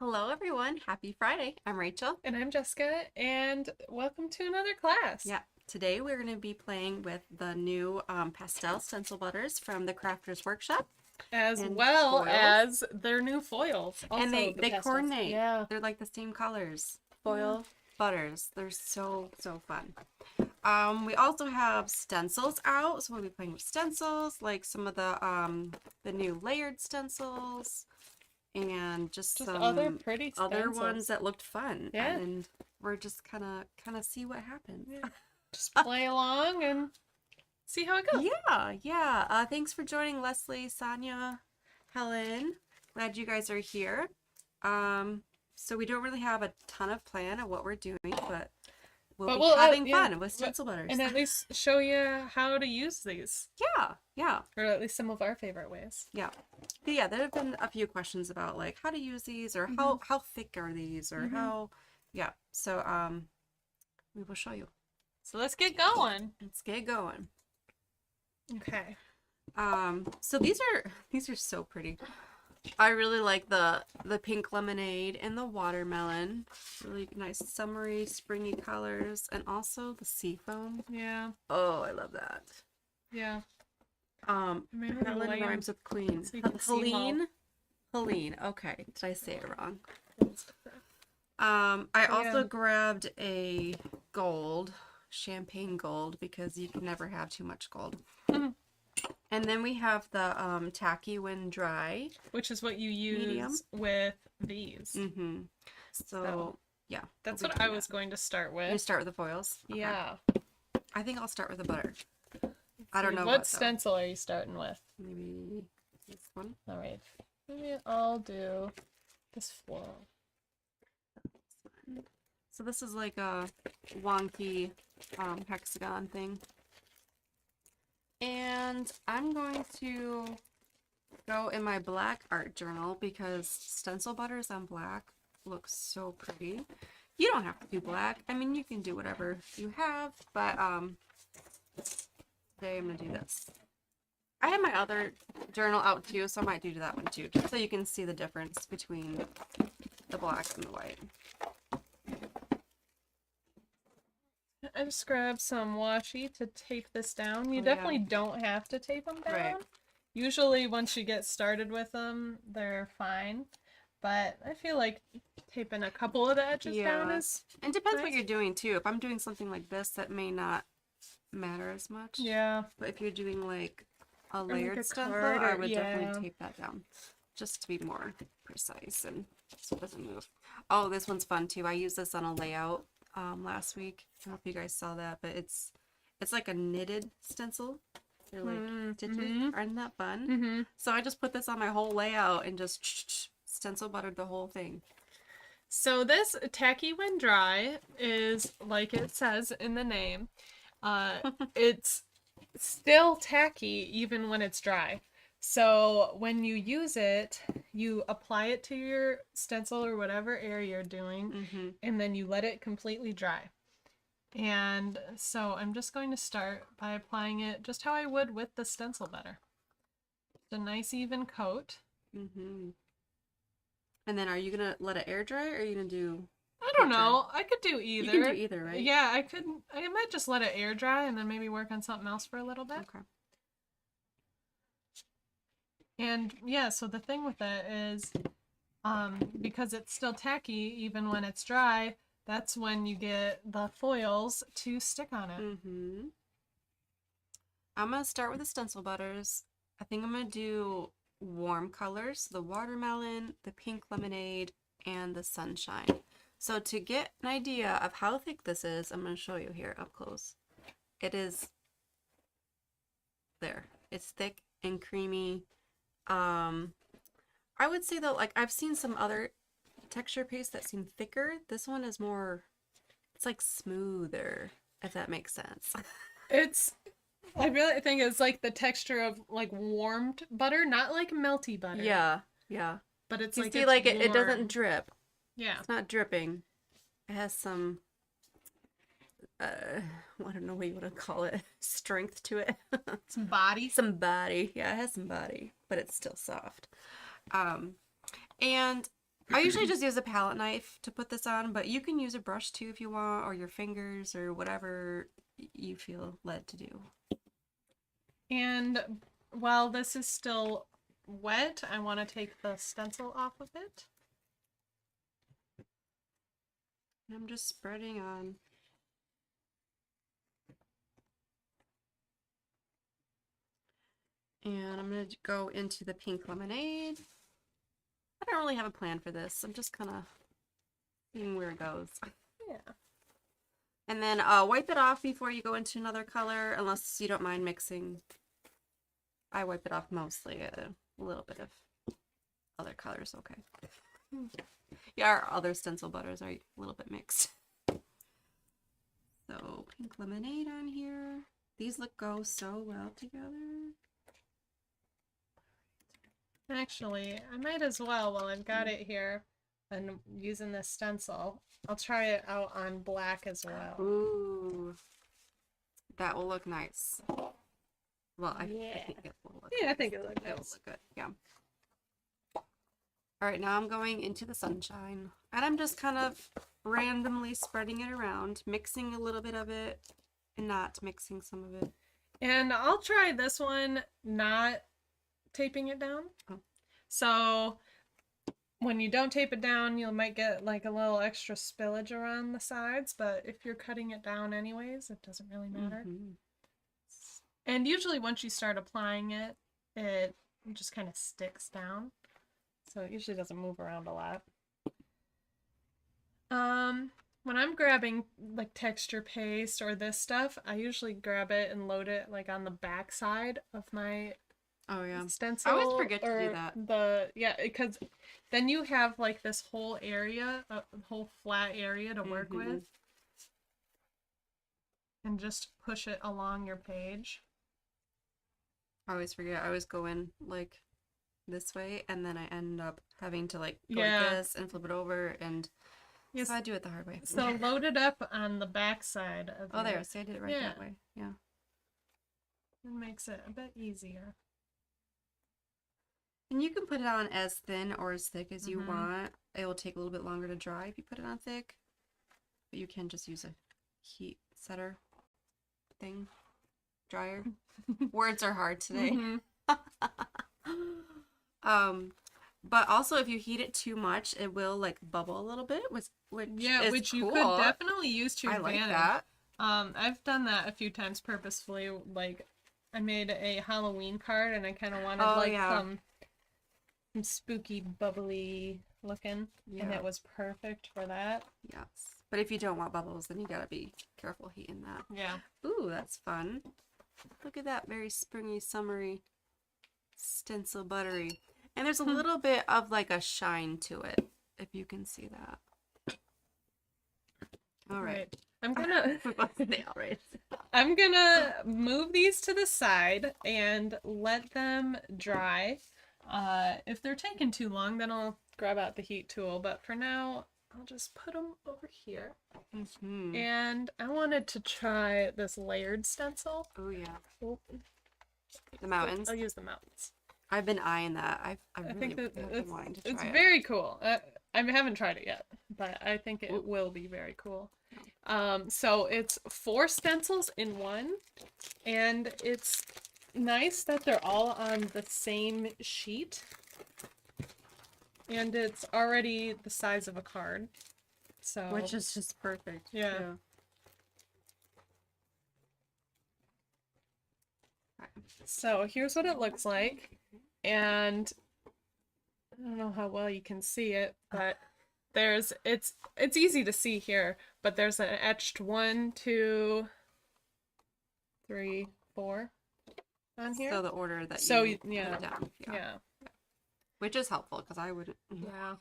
Hello, everyone. Happy Friday. I'm Rachel. And I'm Jessica, and welcome to another class. Yeah, today we're going to be playing with the new pastel stencil butters from the Crafters Workshop. As And well foils. as their new foils. Also, And they pastels. coordinate. Yeah. They're like the same colors. Foil butters. They're so fun. We also have stencils out, so we'll be playing with stencils, like some of the new layered stencils. And just some other pretty other stencils. ones that looked fun. Yeah. And we're just kind of see what happens. Yeah. Just play along and see how it goes. Yeah. Thanks for joining, Leslie, Sonia, Helen. Glad you guys are here. So we don't really have a ton of plan of what we're doing, but we'll be having fun with stencil butters. And at least show you how to use these. Yeah. Or at least some of our favorite ways. Yeah. But yeah, there have been a few questions about like how to use these or how thick are these or how So we will show you. So let's get going. Let's get going. Okay. So these are so pretty. I really like the pink lemonade and the watermelon. Really nice summery, springy colors, and also the sea foam. Yeah. Oh, I love that. Yeah. Helen rhymes with queen. So Helene. Okay, did I say it wrong? I also grabbed a gold, champagne gold, because you can never have too much gold. And then we have the tacky when dry, which is what you use with these. So yeah, that's what I was going to start with. You start with the foils. Okay. Yeah. I think I'll start with the butter. I don't know what stencil are you starting with? Maybe this one. All right. Maybe I'll do this floral. So this is like a wonky hexagon thing. And I'm going to go in my black art journal because stencil butters on black look so pretty. You don't have to do black. I mean, you can do whatever you have, but today I'm going to do this. I have my other journal out too, so I might do that one too, just so you can see the difference between the black and the white. I just grabbed some washi to tape this down. You definitely don't have to tape them down. Right. Usually once you get started with them, they're fine. But I feel like taping a couple of the edges down is and depends what you're doing too. If I'm doing something like this, that may not matter as much. Yeah. But if you're doing like a layered stencil, I would definitely tape that down just to be more precise and so it doesn't move. Oh, this one's fun too. I used this on a layout last week. I don't know if you guys saw that, but it's like a knitted stencil. They're like stitches. Aren't that fun? So I just put this on my whole layout and just stencil buttered the whole thing. So this tacky when dry is like it says in the name. It's still tacky even when it's dry. So when you use it, you apply it to your stencil or whatever area you're doing, and then you let it completely dry. And so I'm just going to start by applying it just how I would with the stencil butter. It's a nice even coat. And then are you gonna let it air dry, or are you gonna do? I don't know. I could do either. You can do either, right? Yeah, I could. I might just let it air dry and then maybe work on something else for a little bit. Okay. And yeah, so the thing with it is, because it's still tacky even when it's dry, that's when you get the foils to stick on it. I'm gonna start with the stencil butters. I think I'm gonna do warm colors, the watermelon, the pink lemonade, and the sunshine. So to get an idea of how thick this is, I'm going to show you here up close. It is there. It's thick and creamy. I would say though, like I've seen some other texture paste that seem thicker. This one is more, it's like smoother, if that makes sense. I really think it's like the texture of like warmed butter, not like melty butter. Yeah. But it's you like see, like it doesn't drip. Yeah. It's not dripping. It has some, I don't know what you want to call it, strength to it. Some body. Some body. Yeah, it has some body, but it's still soft. And I usually just use a palette knife to put this on, but you can use a brush too if you want, or your fingers, or whatever you feel led to do. And while this is still wet, I want to take the stencil off of it. I'm just spreading on. And I'm going to go into the pink lemonade. I don't really have a plan for this. I'm just kind of seeing where it goes. Yeah. And then wipe it off before you go into another color, unless you don't mind mixing. I wipe it off mostly. A little bit of other colors, okay. Yeah, our other stencil butters are a little bit mixed. So, pink lemonade on here. These go so well together. Actually, I might as well, while I've got it here and using this stencil, I'll try it out on black as well. Ooh. That will look nice. Well, I think it will look Yeah, nice. I think it looks It will nice. look good, yeah. Alright, now I'm going into the sunshine. And I'm just kind of randomly spreading it around, mixing a little bit of it, and not mixing some of it. And I'll try this one not taping it down. Oh. So when you don't tape it down, you might get like a little extra spillage around the sides, but if you're cutting it down anyways, it doesn't really matter. Mm-hmm. And usually once you start applying it, it just kind of sticks down. So it usually doesn't move around a lot. When I'm grabbing like texture paste or this stuff, I usually grab it and load it like on the back side of my stencil. I always forget to do that. Because then you have like this whole area, a whole flat area to work with. And just push it along your page. I always forget. I always go in like this way, and then I end up having to like go like this and flip it over, and so I do it the hard way. So load it up on the back side of there. See, I did it right that way. Yeah. It makes it a bit easier. And you can put it on as thin or as thick as you want. It will take a little bit longer to dry if you put it on thick, but you can just use a heat setter thing. Dryer. Words are hard today. But also if you heat it too much, it will like bubble a little bit, which is you cool. could definitely use to your advantage. Like that. I've done that a few times purposefully. Like I made a Halloween card and I kind of wanted some spooky, bubbly looking, and it was perfect for that. Yes. But if you don't want bubbles, then you gotta be careful heating that. Yeah. Ooh, that's fun. Look at that very springy, summery stencil buttery. And there's a little bit of like a shine to it, if you can see that. All right. I'm gonna I'm move these to the side and let them dry. If they're taking too long, then I'll grab out the heat tool. But for now, I'll just put them over here. And I wanted to try this layered stencil. Oh yeah. The mountains. I'll use the mountains. I've been eyeing that. I think that have been wanting to try it's it. very cool. I haven't tried it yet, but I think it will be very cool. So it's 4 stencils in one, and it's nice that they're all on the same sheet, and it's already the size of a card. So which is just perfect. Yeah. So here's what it looks like, and I don't know how well you can see it, but it's easy to see here, but there's an etched 1, 2, 3, 4 on here. So the order that you put it down. Yeah. Which is helpful because I wouldn't. Yeah.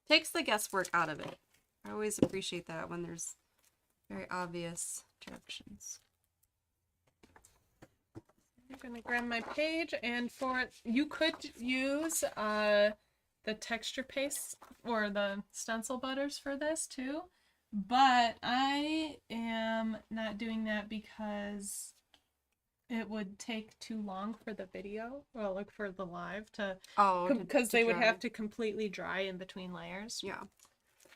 Takes the guesswork out of it. I always appreciate that when there's very obvious directions. I'm gonna grab my page, and for it, you could use the texture paste or the stencil butters for this too, but I am not doing that because it would take too long for the video, or like for the live to, Oh, because to they would dry. have to completely dry in between layers. Yeah.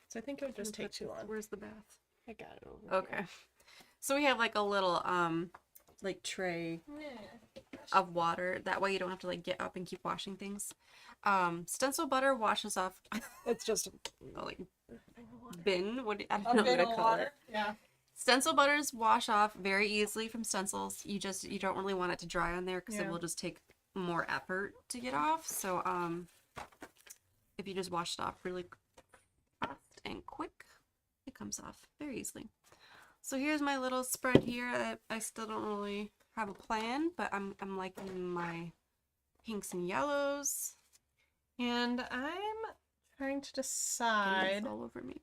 So I think it would just take too long. Where's the bath? I got it over Okay. So we have like a little like tray of water. That way you don't have to like get up and keep washing things. Stencil butter washes off. It's just like bin. I don't a know bit what of to call water. it. Yeah. Stencil butters wash off very easily from stencils. You don't really want it to dry on there because it will just take more effort to get off. So if you just wash it off really fast and quick, it comes off very easily. So here's my little spread here. I still don't really have a plan, but I'm liking my pinks and yellows. And I'm trying to decide all over me.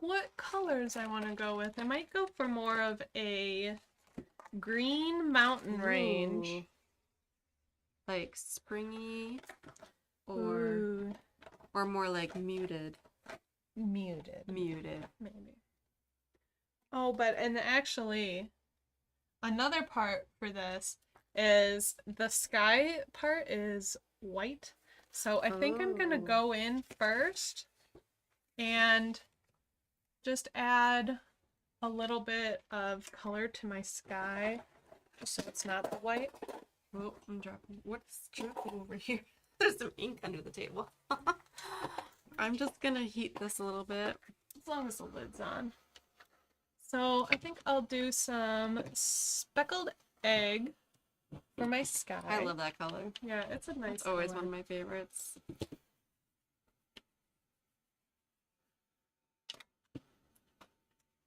what colors I want to go with. I might go for more of a green mountain range. Ooh. Like springy Ooh. or more like muted. Muted. Maybe. Oh, and actually, another part for this is the sky part is white. So I think I'm going to go in first and just add a little bit of color to my sky, just so it's not the white. Oh, I'm dropping. What's dropping over here? There's some ink under the table. I'm just going to heat this a little bit. As long as the lid's on. So I think I'll do some speckled egg for my sky. I love that color. Yeah, it's a nice It's always color. one of my favorites.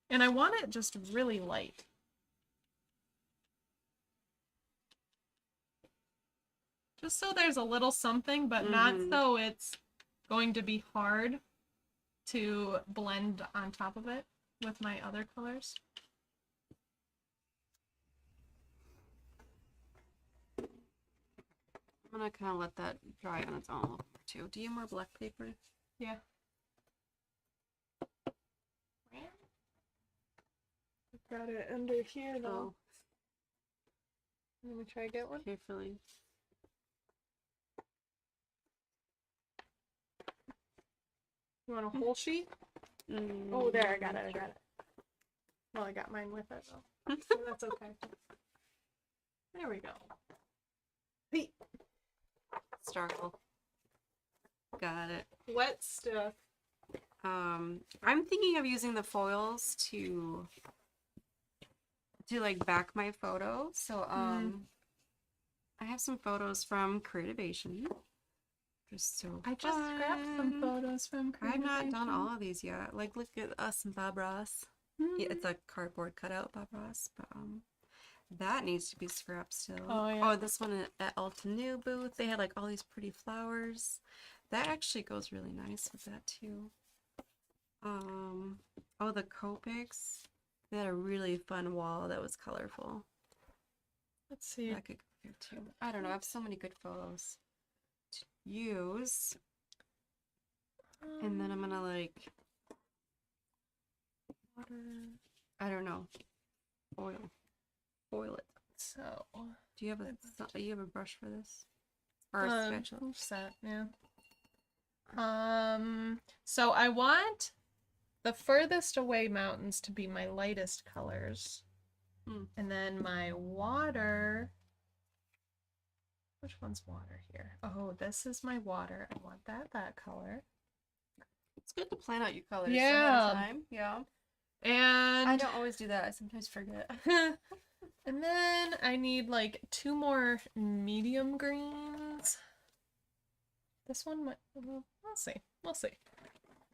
And I want it just really light. Just so there's a little something, but not so it's going to be hard to blend on top of it with my other colors. I'm gonna kind of let that dry on its own a little bit too. Do you have more black paper? Yeah. I've got it under here though. Oh, Let me try to get one. carefully. You want a whole sheet? Mm. Oh, there, I got it. Well, I got mine with it though. So that's okay. There we go. Hey. Starkle. Got it. Wet stuff. I'm thinking of using the foils to like back my photo. So I have some photos from Creativation. Just so I just grabbed some photos from I've not done Creativation. all of these yet. Like, look at us and Bob Ross. Yeah, it's a cardboard cutout Bob Ross, but that needs to be scrapped still. Oh, yeah. Oh, this one at Alta New booth, they had like all these pretty flowers. That actually goes really nice with that too. Oh, the Copics. They had a really fun wall that was colorful. Let's see. That could go here too. I don't know. I have so many good photos to use. And then I'm gonna like water. I don't know. Foil it. So Do you have a brush for this? Or a spatula? set, yeah. So I want the furthest away mountains to be my lightest colors. And then my water. Which one's water here? Oh, this is my water. I want that color. It's good to plan out your colors Yeah. ahead of time. Yeah. And I don't always do that. I sometimes forget. and then I need like 2 more medium greens. This one might, we'll see. We'll see.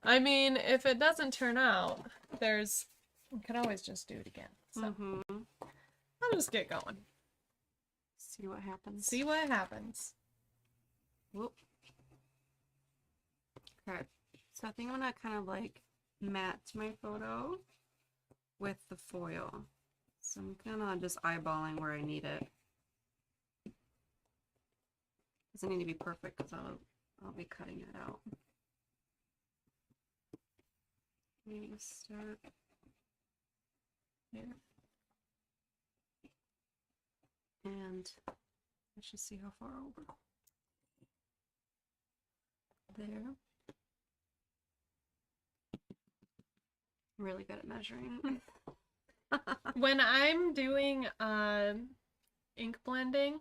I mean, if it doesn't turn out, we can always just do it again. So I'll just get going. See what happens. See what happens. Whoop. Okay. So I think I'm gonna kind of like match my photo with the foil. So I'm kind of just eyeballing where I need it. Doesn't need to be perfect because I'll be cutting it out. Maybe start here. And and let's just see how far over. There. Really good at measuring. When I'm doing ink blending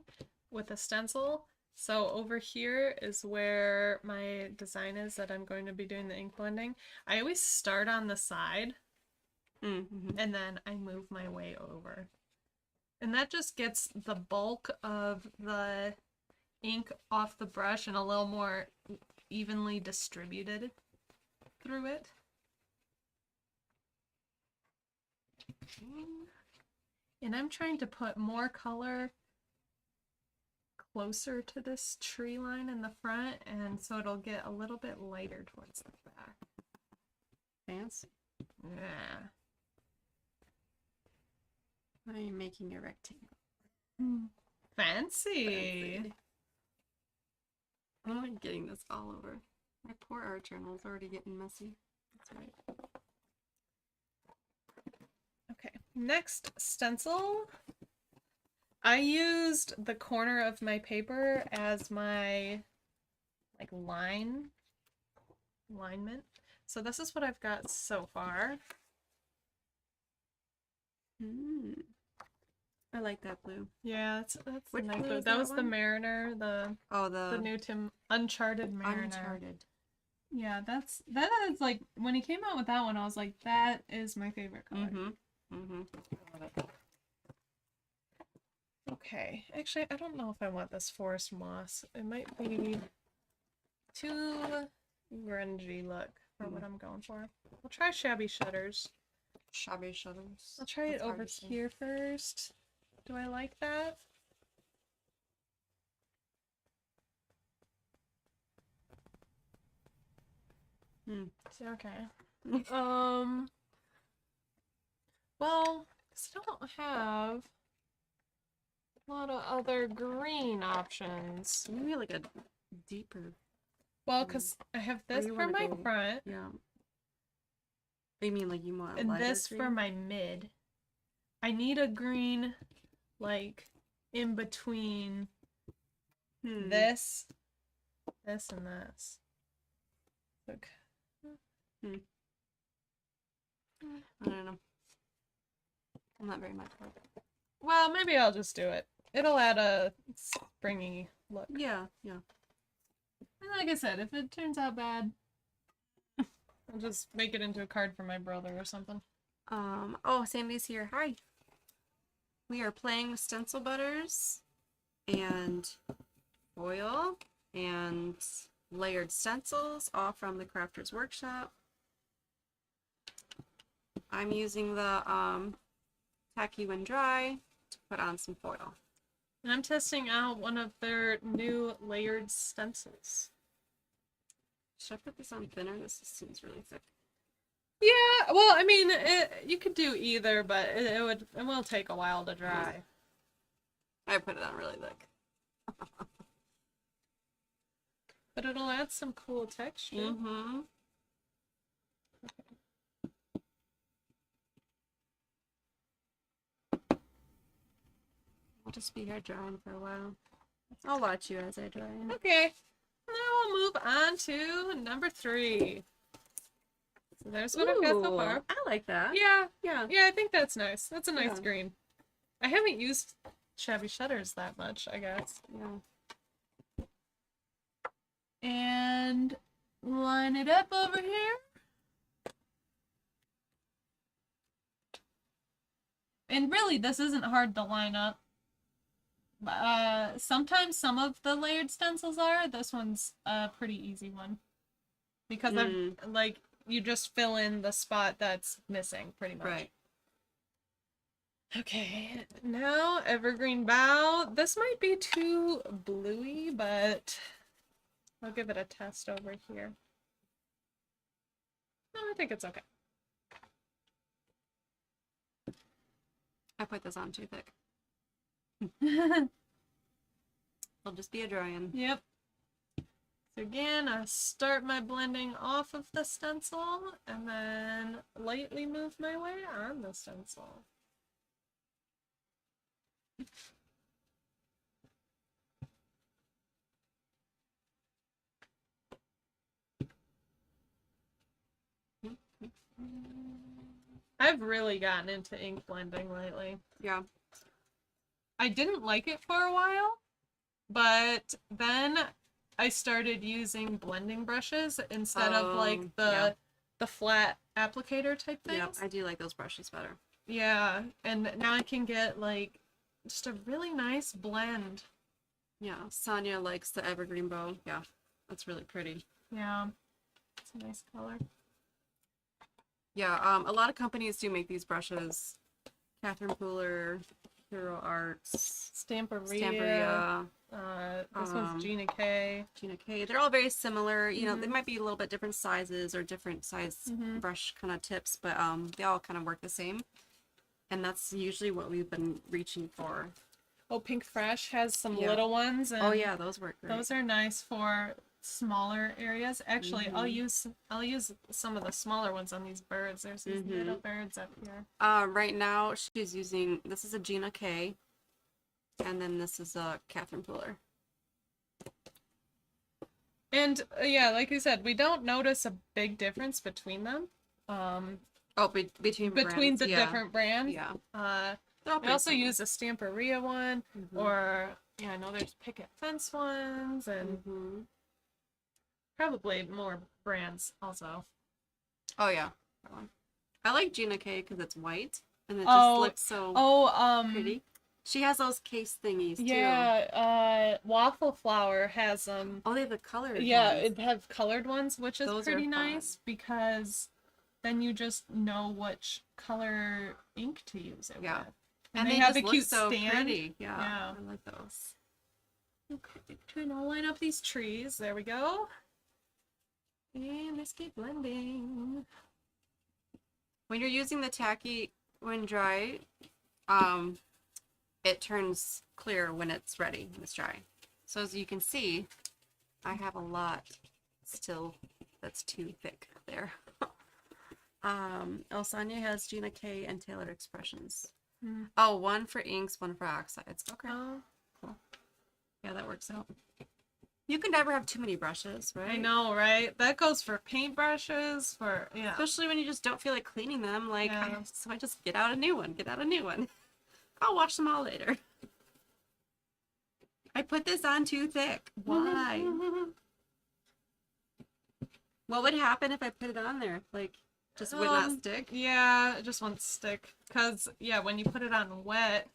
with a stencil, so over here is where my design is that I'm going to be doing the ink blending. I always start on the side Mm-hmm. and then I move my way over. And that just gets the bulk of the ink off the brush and a little more evenly distributed through it. And I'm trying to put more color closer to this tree line in the front, and so it'll get a little bit lighter towards the back. Fancy. Yeah. Now you're making a rectangle. Fancy. I'm not getting this all over. My poor art journal is already getting messy. That's right. Okay, next stencil. I used the corner of my paper as my like alignment. So this is what I've got so far. I like that blue. Yeah, that's Which nice. blue is That was the one? Mariner, the new Uncharted Mariner. Uncharted. Yeah, that is like when he came out with that one, I was like, that is my favorite color. I love it. Okay, actually, I don't know if I want this forest moss. It might be too grungy look for what I'm going for. I'll try shabby shutters. Shabby shutters. I'll try it That's hard over to say. here first. Do I like that? Okay. Well, 'cause I don't have a lot of other green options. Maybe like a deeper. Well, because I have this you for wanna my go- front, Yeah. You mean like you want a and lighter this for green? my mid. I need a green, like, in between this, and this. Look. I don't know. I'm not very much for it. Well, maybe I'll just do it. It'll add a springy look. Yeah. And like I said, if it turns out bad, I'll just make it into a card for my brother or something. Oh, Sandy's here. Hi. We are playing with stencil butters and foil and layered stencils, all from the Crafter's Workshop. I'm using the tacky when dry to put on some foil. And I'm testing out one of their new layered stencils. Should I put this on thinner? This seems really thick. Yeah, well, I mean, you could do either, but it will take a while to dry. I put it on really thick. But it'll add some cool texture. Mm-hmm. I'll just be here drawing for a while. I'll watch you as I draw. Okay, now we'll move on to number 3. So there's what I've got so far. I like that. Yeah, Yeah. I think that's nice. That's a nice Yeah. green. I haven't used shabby shutters that much, I guess. Yeah. And line it up over here. And really, this isn't hard to line up. Sometimes some of the layered stencils are. This one's a pretty easy one. Because you just fill in the spot that's missing, pretty much. Right. Okay, now Evergreen Bough. This might be too bluey, but I'll give it a test over here. No, I think it's okay. I put this on too thick. It'll just be a drawing. Yep. So again, I start my blending off of the stencil and then lightly move my way on the stencil. I've really gotten into ink blending lately. Yeah. I didn't like it for a while, but then I started using blending brushes instead of like the flat applicator type things. Yeah, I do like those brushes better. Yeah, and now I can get like just a really nice blend. Yeah, Sonia likes the evergreen bow. Yeah, that's really pretty. Yeah, it's a nice color. Yeah, a lot of companies do make these brushes. Catherine Pooler, Hero Arts, Stamperia. This one's Gina K. Gina K. They're all very similar. You know, they might be a little bit different sizes or different size brush kind of tips, but they all kind of work the same. And that's usually what we've been reaching for. Oh, Pink Fresh has some little ones. And oh yeah, those work great. Those are nice for smaller areas. Actually, I'll use some of the smaller ones on these birds. There's these little birds up here. Right now she's using, this is a Gina K, and then this is a Catherine Pooler. And yeah, like you said, we don't notice a big difference between them. Between brands, the yeah. different brands. Yeah. We also use a Stamperia one, or yeah, I know there's picket fence ones, and probably more brands also. Oh yeah, I like Gina K because it's white and it just looks so pretty. She has those case thingies too. Yeah, Waffle Flower has them. Oh, they have the colored Yeah, ones. it have colored ones, which is Those pretty are nice because then you just know which color ink to use it with. And they have a cute so stand. Pretty. Yeah, I like those. Okay, trying to line up these trees. There we go. And let's keep blending. When you're using the tacky when dry, it turns clear when it's ready, when it's dry. So as you can see, I have a lot still that's too thick there. Elsania has Gina K and Tailored Expressions. Oh, one for inks, one for oxides. Okay. Oh, cool. Yeah, that works out. You can never have too many brushes, right? I know, right? That goes for paint brushes, for, yeah. Especially when you just don't feel like cleaning them. Like, Yeah. So I just get out a new one, I'll wash them all later. I put this on too thick. Why? What would happen if I put it on there? Like, just would not stick? Yeah, it just won't stick. Because, yeah, when you put it on wet,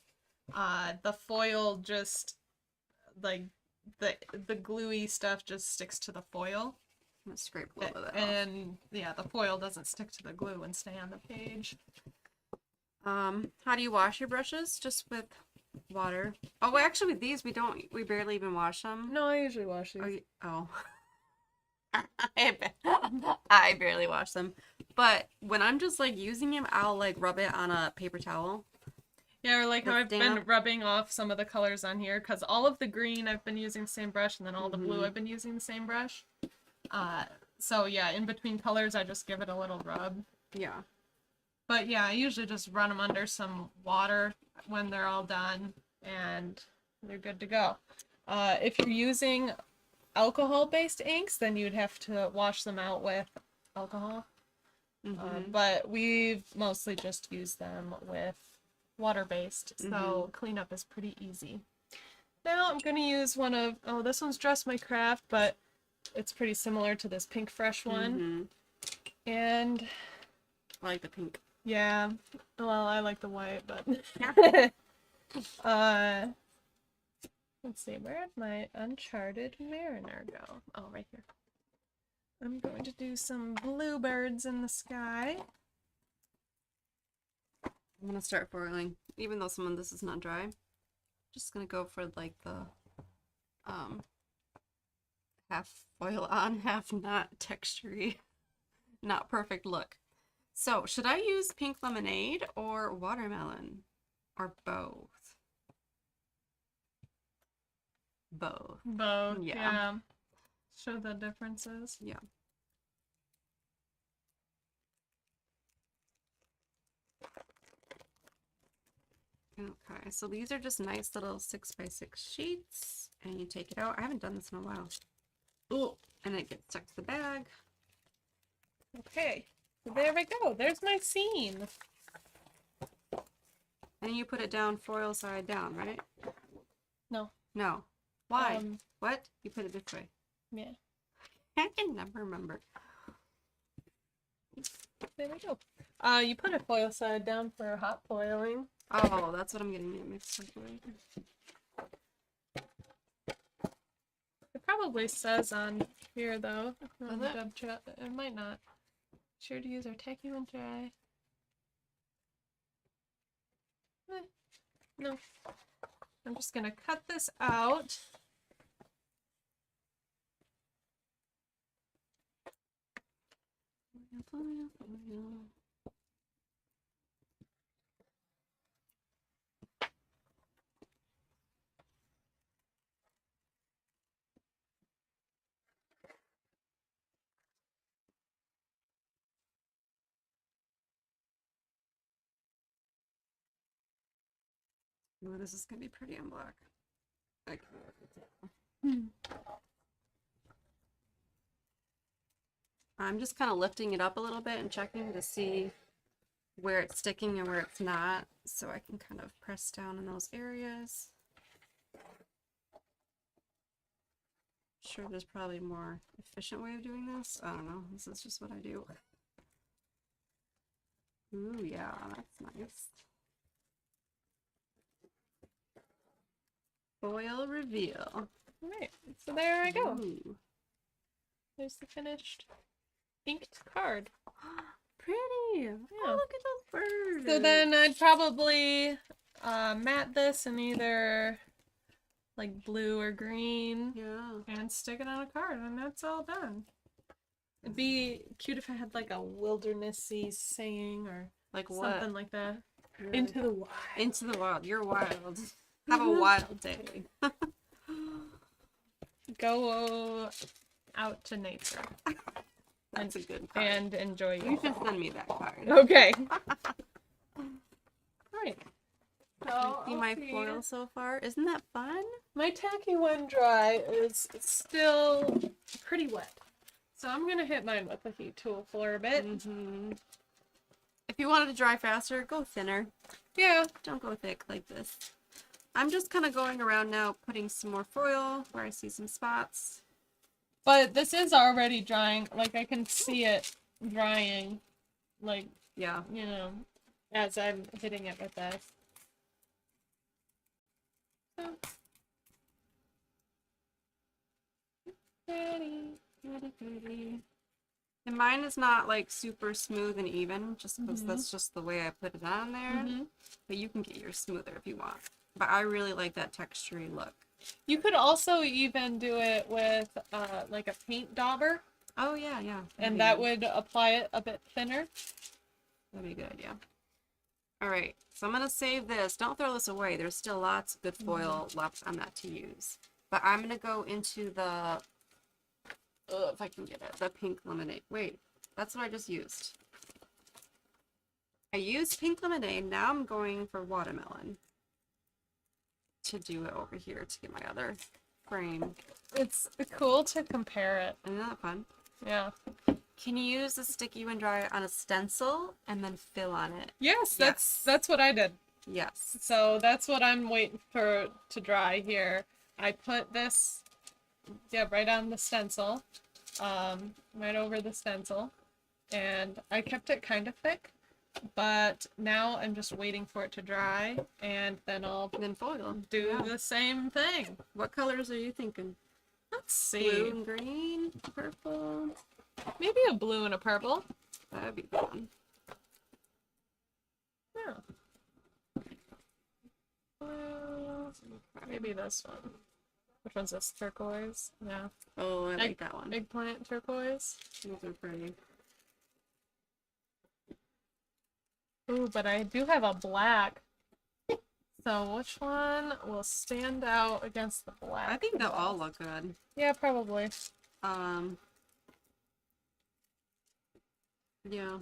the foil just, like, the gluey stuff just sticks to the foil. I'm gonna scrape a little bit of that and yeah, the foil doesn't stick to the glue and stay on the page. How do you wash your brushes? Just with water? Oh, well, actually with these we barely even wash them. No, I usually wash these. Oh. I barely wash them. But when I'm just like using them, I'll like rub it on a paper towel. Yeah, or like how I've been rubbing off some of the colors on here, because all of the green I've been using the same brush, and then all the blue I've been using the same brush. So yeah, in between colors I just give it a little rub. Yeah. But yeah, I usually just run them under some water when they're all done, and they're good to go. If you're using alcohol-based inks, then you'd have to wash them out with alcohol. But we've mostly just used them with water-based, so cleanup is pretty easy. Now I'm going to use one of, this one's Dress My Craft, but it's pretty similar to this Pink Fresh one. And I like the pink. yeah, well, I like the white, but let's see, where'd my Uncharted Mariner go? Oh, right here. I'm going to do some bluebirds in the sky. I'm gonna start foiling, even though some of this is not dry. Just gonna go for like the half foil on, half not textury, not perfect look. So should I use pink lemonade or watermelon or both? Both. Both, Yeah. yeah. Show the differences. Yeah. Okay, so these are just nice little 6x6 sheets, and you take it out. I haven't done this in a while. Oh, and it gets stuck to the bag. Okay, so there we go. There's my scene. And you put it down foil side down, right? No. No. Why? What? You put it this way. Yeah. I can never remember. There we go. You put a foil side down for hot foiling. Oh, that's what I'm getting it mixed up with. It probably says on here though. Does it? It might not. Sure to use our tacky when dry. No. I'm just gonna cut this out. Ooh, this is gonna be pretty on black. I'm just kind of lifting it up a little bit and checking to see where it's sticking and where it's not, so I can kind of press down in those areas. Sure, there's probably a more efficient way of doing this. I don't know. This is just what I do. Ooh, yeah, that's nice. Foil reveal. Alright, so there I go. Ooh. There's the finished inked card. Pretty. Yeah. Oh, look at those birds. So then I'd probably matte this in either like blue or green. Yeah. And stick it on a card, and that's all done. It'd be cute if I had like a wildernessy saying or Like what? something like that. Really? Into the wild. Into the wild. You're wild. Have a wild day. Go out to nature. That's a good card. And enjoy You you. should send me that card. Okay. Right. So, See my foil so far? Isn't that fun? My tacky one dry is still pretty wet. So I'm going to hit mine with a heat tool for a bit. Mm-hmm. If you wanted to dry faster, go thinner. Yeah. Don't go thick like this. I'm just kind of going around now, putting some more foil where I see some spots. But this is already drying. Like, I can see it drying. Like, Yeah. you know, as I'm hitting it with this. So. Pretty. And mine is not like super smooth and even, just because that's just the way I put it on there. But you can get yours smoother if you want. But I really like that textury look. You could also even do it with like a paint dauber. Oh yeah, yeah. And that would apply it a bit thinner. That'd be a good idea. All right, so I'm gonna save this. Don't throw this away. There's still lots of good foil left on that to use. But I'm gonna go into the, if I can get it, the pink lemonade. Wait, that's what I just used. I used pink lemonade. Now I'm going for watermelon to do it over here to get my other frame. It's cool to compare it. Isn't that fun? Yeah. Can you use the sticky when dry on a stencil and then fill on it? Yes, that's what I did. Yes. So that's what I'm waiting for to dry here. I put this, right on the stencil, right over the stencil, and I kept it kind of thick, but now I'm just waiting for it to dry, and then I'll And then foil. do the same thing. What colors are you thinking? Let's see. Blue and green, purple. Maybe a blue and a purple. That would be fun. Yeah. Maybe this one. Which one's this? Turquoise? Yeah. Oh, I like that one. Eggplant turquoise. Those are pretty. Ooh, but I do have a black. So which one will stand out against the black? I think they'll all look good. Yeah, probably. Yeah.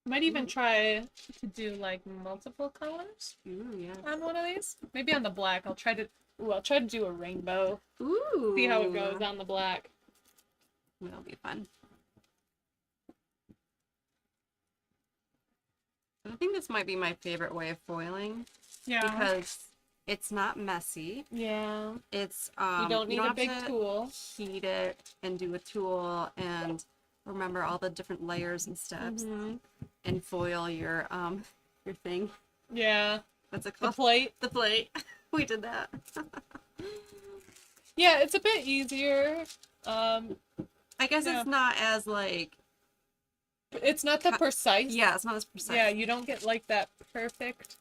Might even try to do like multiple colors Ooh, yeah. on one of these. Maybe on the black. I'll try to do a rainbow. Ooh. See how it goes on the black. That'll be fun. I think this might be my favorite way of foiling. Yeah. Because it's not messy. Yeah. It's you don't need a big tool. Heat it and do a tool and remember all the different layers and steps and foil your thing. Yeah. What's it called? The plate. The plate. We did that. Yeah, it's a bit easier. I guess it's not as like. It's not the precise. Yeah, it's not as precise. Yeah, you don't get like that perfect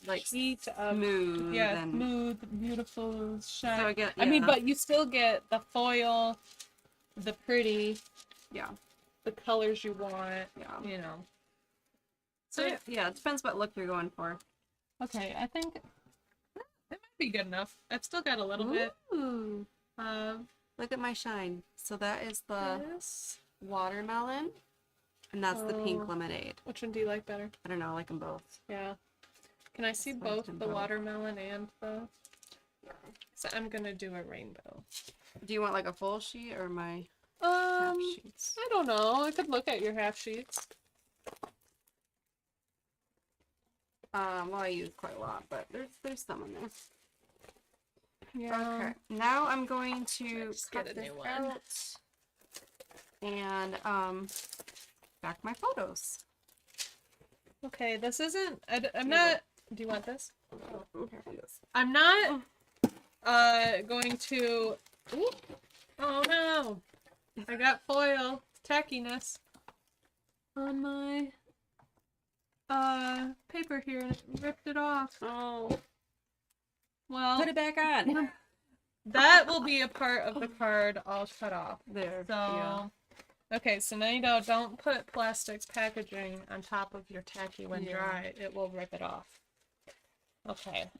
like heat of smooth. Yeah, smooth, beautiful shine. So I mean, but you still get the foil, the pretty. Yeah. The colors you want. Yeah. You know. So yeah, it depends what look you're going for. Okay, I think it might be good enough. I've still got a little bit. Look at my shine. So that is the watermelon, and that's the pink lemonade. Which one do you like better? I don't know. I like them both. Yeah. Can I see both the watermelon and the? So I'm gonna do a rainbow. Do you want like a full sheet or my half sheets? I don't know. I could look at your half sheets. Well, I use quite a lot, but there's some in there. Yeah. Okay. Now I'm going to cut get a this new one. out and back my photos. Okay, this isn't. I'm not. Do you want this? Oh, okay. I'm not going to. Ooh, oh no! I got foil tackiness on my paper here and it ripped it off. Oh. Well, Put it back on. That will be a part of the card I'll cut off. There. So, yeah. Okay, so now you know, don't put plastics packaging on top of your tacky when dry. It will rip it off. Okay.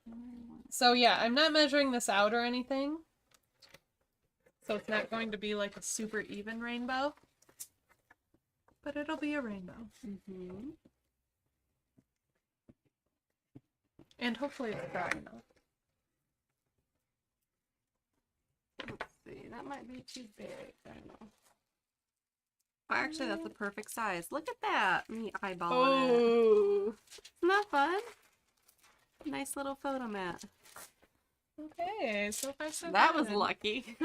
So yeah, I'm not measuring this out or anything. So it's not going to be like a super even rainbow. But it'll be a rainbow. Mm-hmm. And hopefully it's dry enough. Let's see, that might be too big. I don't know. Oh, actually, that's the perfect size. Look at that. Me eyeballing it. Isn't that fun? Nice little photo mat. Okay, so far so That good. was lucky.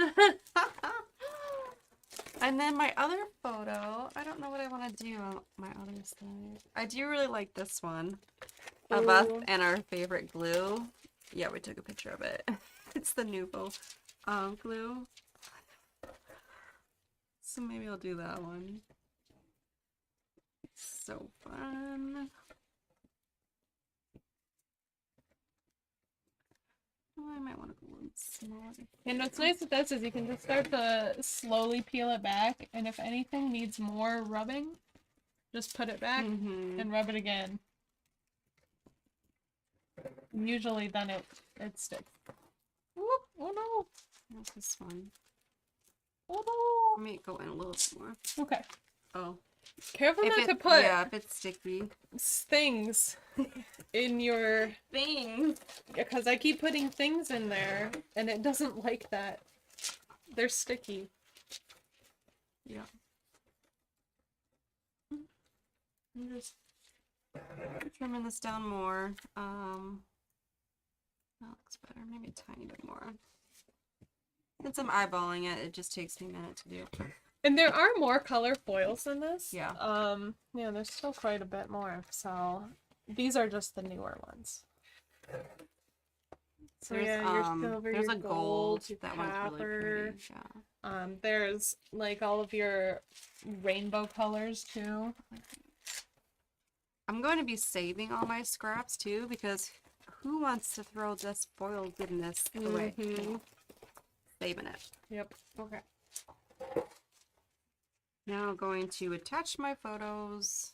And then my other photo, I don't know what I want to do on my other side. I do really like this one of us and our favorite glue. Yeah, we took a picture of it. It's the Nuvo glue. So maybe I'll do that one. So fun. Oh, I might want to go one smaller. And what's nice with this is you can just start to slowly peel it back, and if anything needs more rubbing, just put it back and rub it again. And usually then it sticks. Whoop, oh no! This is fun. Oh no! Let me go in a little bit more. Okay. Oh. Careful If not to put if it's sticky. things in your thing, because I keep putting things in there and it doesn't like that. They're sticky. Yeah. I'm just trimming this down more. That looks better. Maybe a tiny bit more. Since I'm eyeballing it, it just takes me a minute to do. And there are more color foils than this. Yeah. Yeah, there's still quite a bit more. So these are just the newer ones. So There's, yeah, your silver, there's your a gold. That copper. one's really pretty. Yeah. There's like all of your rainbow colors too. I'm going to be saving all my scraps too because who wants to throw this foil goodness away? Saving it. Yep. Okay. Now I'm going to attach my photos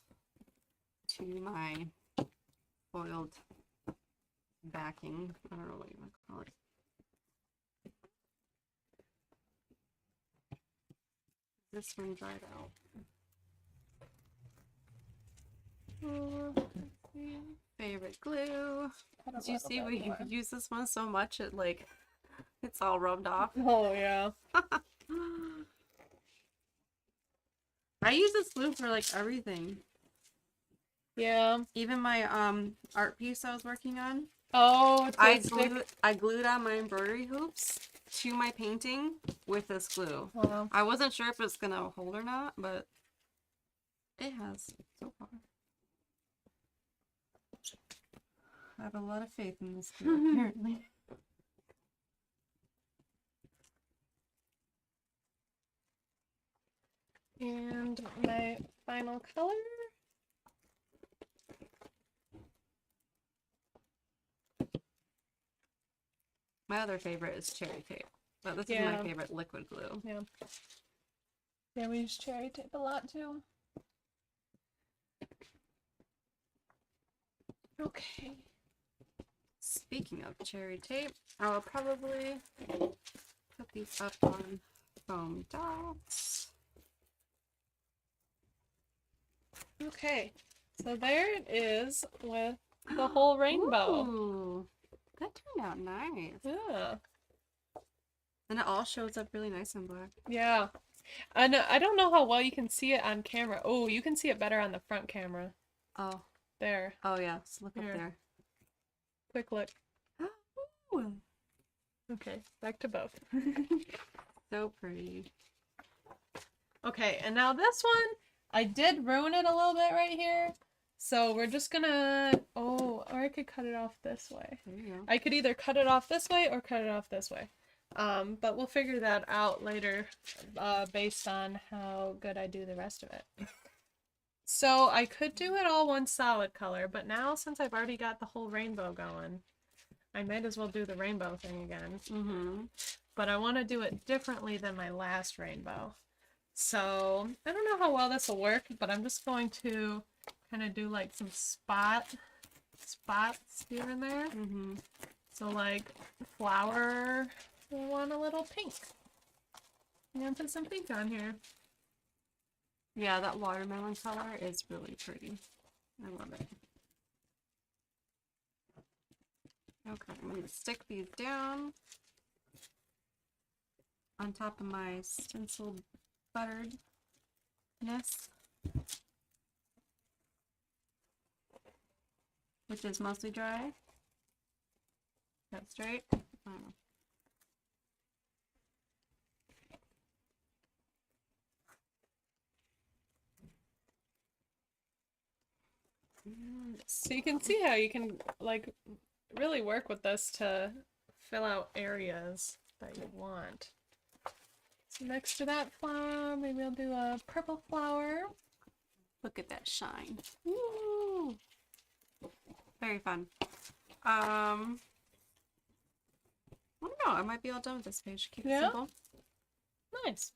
to my foiled backing. I don't know what you want to call it. This one dried out. Favorite glue. Did you see we use this one so much it like it's all rubbed off? Oh yeah. I use this glue for like everything. Yeah. Even my art piece I was working on, Oh, I glued on my embroidery hoops to my painting with this glue. Wow. I wasn't sure if it's gonna hold or not, but it has so far. I have a lot of faith in this glue, apparently. And my final color. My other favorite is cherry tape, but this is Yeah. my favorite liquid glue. Yeah. Yeah, we use cherry tape a lot too. Okay. Speaking of cherry tape, I'll probably put these up on foam dots. Okay. So there it is with the whole rainbow. Ooh, that turned out nice. Yeah. And it all shows up really nice in black. Yeah. And I don't know how well you can see it on camera. Oh, you can see it better on the front camera. Oh. There. Oh yeah, so look Here. up there. Quick look. Ooh. Okay, back to both. So pretty. Okay, and now this one, I did ruin it a little bit right here. So we're just gonna, or I could cut it off this way. There you go. I could either cut it off this way or cut it off this way. But we'll figure that out later, based on how good I do the rest of it. So I could do it all one solid color, but now since I've already got the whole rainbow going, I might as well do the rainbow thing again. Mm-hmm. But I want to do it differently than my last rainbow. So I don't know how well this will work, but I'm just going to kind of do like some spots here and there. Mm-hmm. So like flower, we want a little pink. I'm gonna put some pink on here. Yeah, that watermelon color is really pretty. I love it. Okay, I'm going to stick these down on top of my stencil butteredness. Which is mostly dry. That's straight. I don't know. So you can see how you can like really work with this to fill out areas that you want. So next to that flower, maybe I'll do a purple flower. Look at that shine. Woo! Very fun. I don't know. I might be all done with this page. Keep it simple. Nice.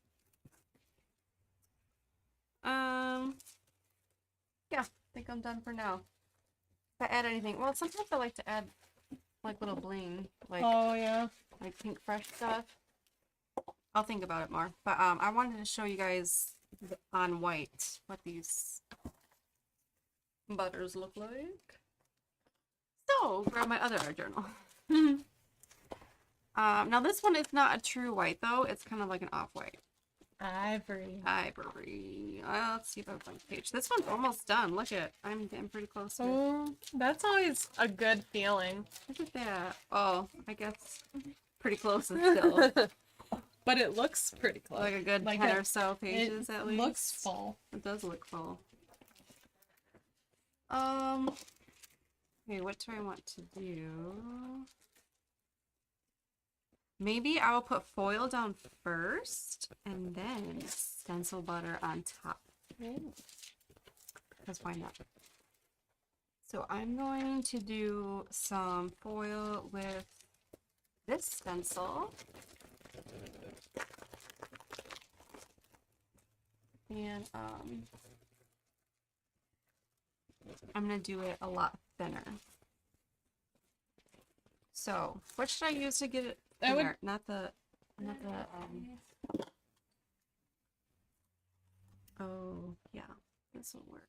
Yeah, I think I'm done for now. If I add anything, well, sometimes I like to add like little bling, like Oh yeah. like pink fresh stuff. I'll think about it more. But I wanted to show you guys on white what these butters look like. So grab my other art journal. Now this one is not a true white though. It's kind of like an off-white. Ivory. Ivory. Let's see if I have a page. This one's almost done. Look at, I'm getting pretty close to it. Oh, that's always a good feeling. Look at that. Oh, I guess pretty close still. But it looks pretty close. Like a good Like 10 it- or so pages at least. It looks full. It does look full. Okay, what do I want to do? Maybe I will put foil down first and then stencil butter on top. Because why not? So I'm going to do some foil with this stencil. And I'm going to do it a lot thinner. So, what should I use to get it I would- thinner? Not the oh, yeah, this will work.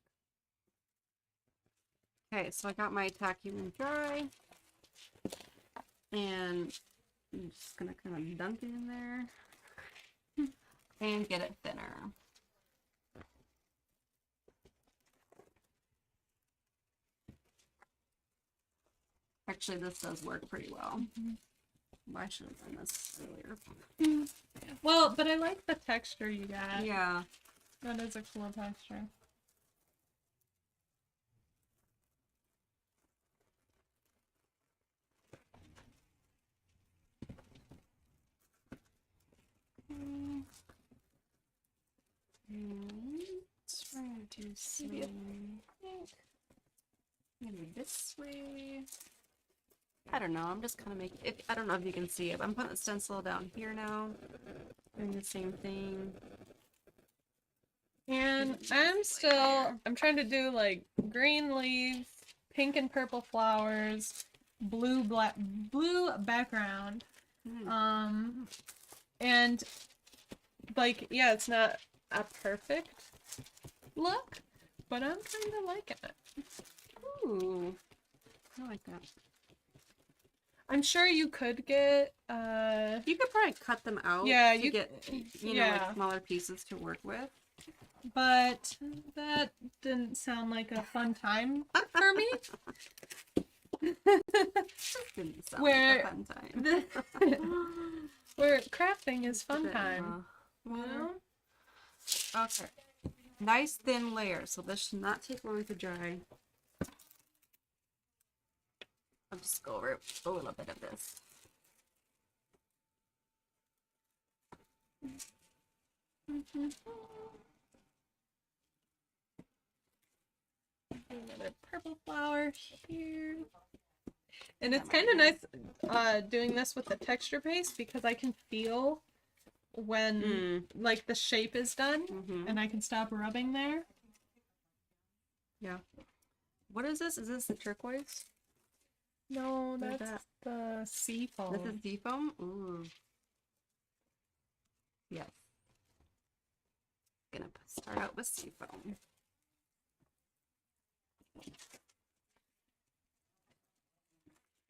Okay, so I got my tacky one dry. And I'm just gonna kind of dunk it in there and get it thinner. Actually, this does work pretty well. I should have done this earlier. Well, but I like the texture you got. Yeah. That is a cool texture. Let's try to do some. Maybe this way. I don't know. I'm just kind of making. I don't know if you can see it. But I'm putting the stencil down here now. Doing the same thing. And I'm trying to do like green leaves, pink and purple flowers, blue background. And like, yeah, it's not a perfect look, but I'm kind of liking it. Ooh, I like that. I'm sure you could get You could probably cut them out. Yeah, to get you know like smaller pieces to work with. But that didn't sound like a fun time for me. Didn't sound like a fun time. Where crafting is fun time. You know? Okay. Nice thin layer, so this should not take long to dry. I'll just go over a little bit of this. Another purple flower here. And it's kind of nice doing this with the texture paste because I can feel when like the shape is done and I can stop rubbing there. Yeah. What is this? Is this the turquoise? No, that's the sea foam. This is sea foam? Ooh. Yes. Gonna start out with sea foam.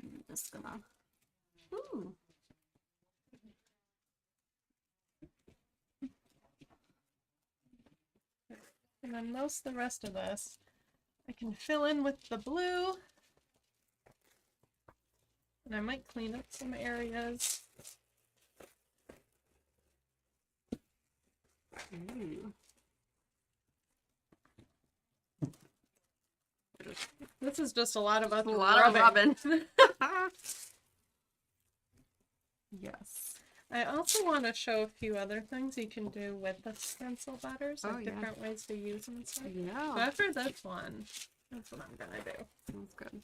I'm just gonna. Ooh. And then most of the rest of this, I can fill in with the blue. And I might clean up some areas. Ooh. This is just a lot of us rubbing. Yes. I also want to show a few other things you can do with the stencil butters, like different ways to use them and stuff. Yeah. So after this one, that's what I'm gonna do. Sounds good.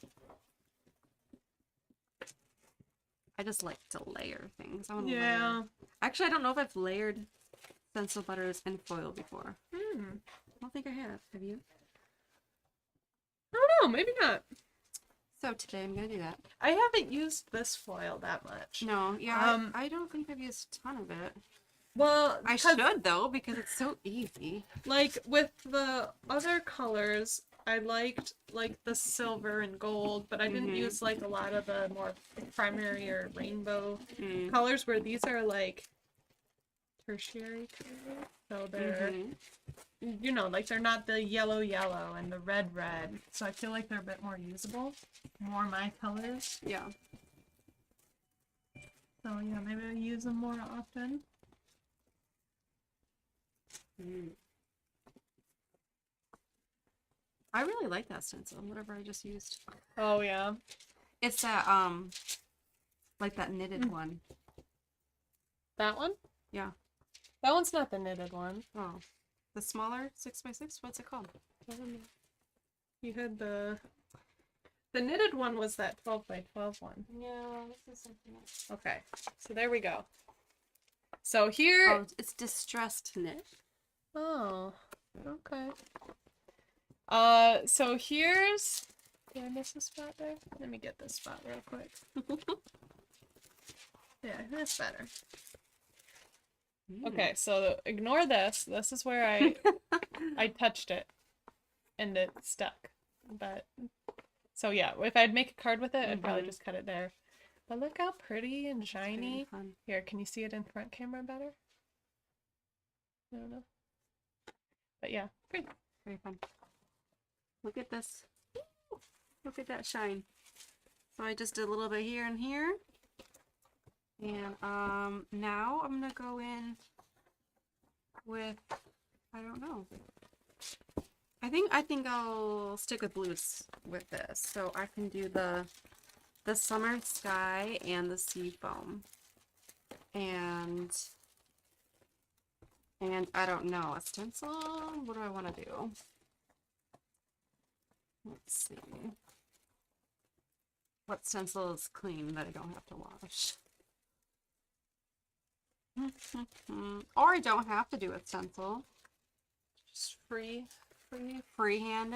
I just like to layer things. I want to layer. Actually, I don't know if I've layered stencil butters in foil before. I don't think I have. Have you? I don't know. Maybe not. So today I'm gonna do that. I haven't used this foil that much. No, yeah, I don't think I've used a ton of it. Well, I should though because it's so easy. Like with the other colors, I liked like the silver and gold, but I didn't use like a lot of the more primary or rainbow colors. Where these are like tertiary colors, so they're you know, like they're not the yellow and the red. So I feel like they're a bit more usable, more my colors. Yeah. So yeah, maybe I use them more often. I really like that stencil, whatever I just used. Oh yeah. It's that like that knitted one. That one? Yeah. That one's not the knitted one. Oh. The smaller 6x6? What's it called? I don't know. You had the knitted one was that 12x12 one. Yeah, this is something else. Okay. So there we go. So here it's distressed knit. Oh. Okay. So here's... Did I miss a spot there? Let me get this spot real quick. Yeah, that's better. Okay, so ignore this. This is where I touched it and it stuck. But so yeah, if I'd make a card with it, I'd probably just cut it there. But look how pretty and shiny. Here, can you see it in front camera better? I don't know. But yeah, great. Very fun. Look at this. Look at that shine. So I just did a little bit here and here. And now I'm gonna go in with, I don't know. I think I'll stick with blues with this. So I can do the summer sky and the sea foam. And I don't know, a stencil? What do I want to do? Let's see. What stencil is clean that I don't have to wash? Or I don't have to do a stencil. Just freehand it. Freehand